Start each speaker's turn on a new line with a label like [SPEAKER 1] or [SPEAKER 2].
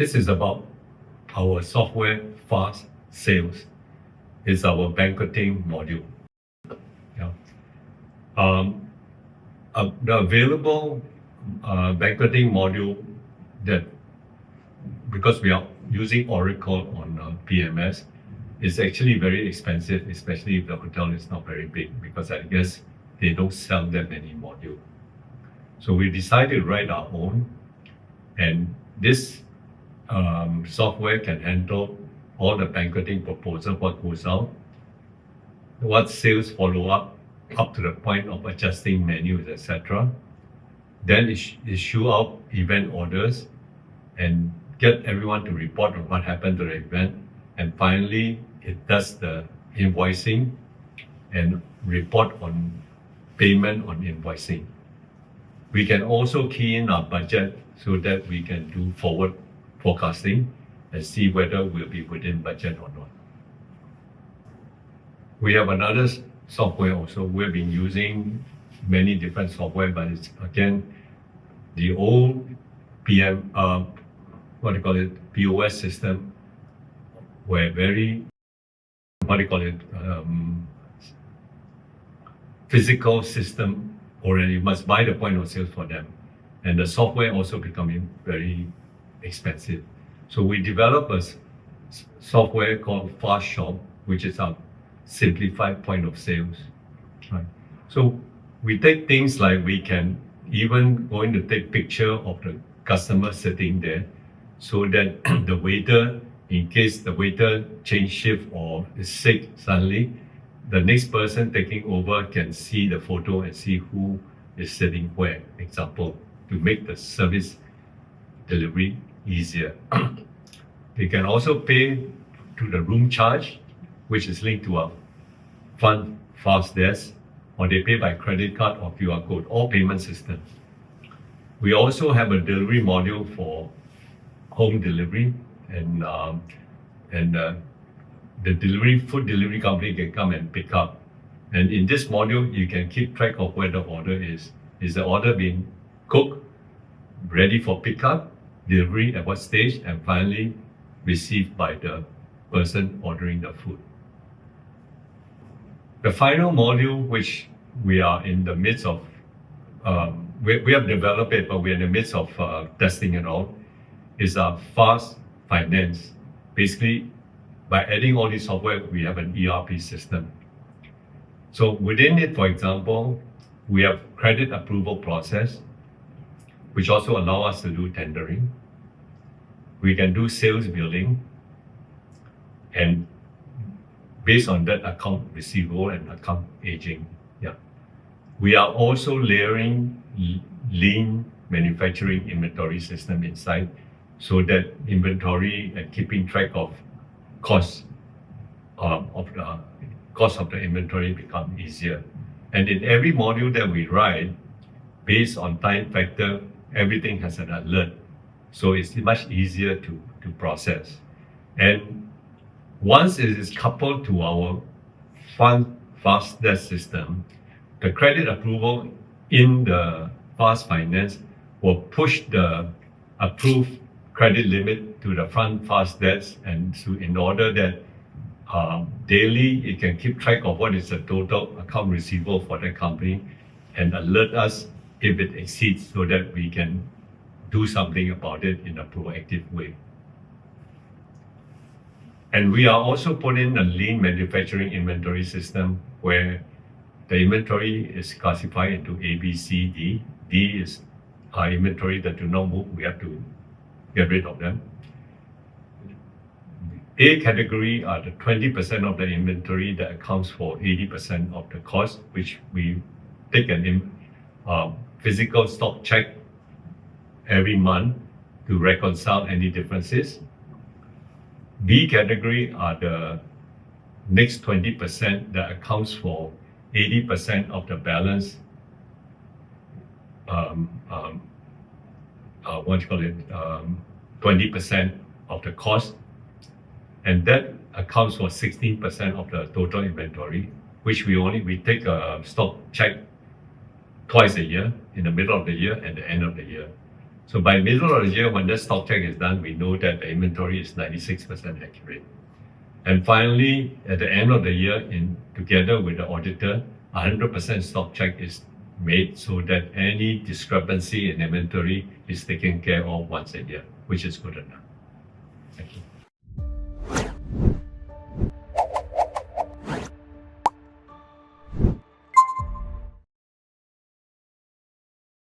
[SPEAKER 1] This is about our software fast sales. It's our banqueting module. Yeah. The available banqueting module that, because we are using Oracle on PMS, is actually very expensive, especially if the hotel is not very big, because I guess they don't sell that many modules. So we decided to write our own, and this software can handle all the banqueting proposal, what goes out, what sales follow up to the point of adjusting menus, etc. Then issue out event orders and get everyone to report on what happened to the event. And finally, it does the invoicing and report on payment on invoicing. We can also key in our budget so that we can do forward forecasting and see whether we'll be within budget or not. We have another software also. We've been using many different software, but it's again the old POS system were very physical system, or you must buy the point of sale for them, and the software also becoming very expensive. So we developed a software called Fast Shop, which is a simplified point of sales. Right. So we take things like we can even going to take picture of the customer sitting there, so that the waiter, in case the waiter change shift or is sick suddenly, the next person taking over can see the photo and see who is sitting where, example, to make the service delivery easier. They can also pay to the room charge, which is linked to our front fast desk, or they pay by credit card or QR code, all payment systems. We also have a delivery module for home delivery, and the food delivery company can come and pick up. And in this module, you can keep track of where the order is. Is the order being cooked, ready for pickup, delivery at what stage, and finally received by the person ordering the food. The final module, which we are in the midst of, we have developed it, but we're in the midst of testing it out, is a fast finance. Basically, by adding all this software, we have an ERP system. So within it, for example, we have credit approval process, which also allow us to do tendering. We can do sales billing, and based on that, account receivable and account aging. Yeah. We are also layering lean manufacturing inventory system inside, so that inventory and keeping track of cost of the inventory become easier. And in every module that we write, based on time factor, everything has an alert. So it's much easier to process. And once it is coupled to our fast desk system, the credit approval in the fast finance will push the approved credit limit to the front fast desk, and so in order that daily it can keep track of what is the total account receivable for the company and alert us if it exceeds, so that we can do something about it in a proactive way. And we are also putting a lean manufacturing inventory system where the inventory is classified into A, B, C, D. D is our inventory that do not move, we have to get rid of them. A category are the 20% of the inventory that accounts for 80% of the cost, which we take an physical stock check every month to reconcile any differences. B category are the next 20% that accounts for 80% of the balance, 20% of the cost, and that accounts for 16% of the total inventory, which we take a stock check twice a year, in the middle of the year and the end of the year. So by middle of the year, when that stock check is done, we know that the inventory is 96% accurate. And finally, at the end of the year, together with the auditor, 100% stock check is made so that any discrepancy in inventory is taken care of once a year, which is good enough. Thank you.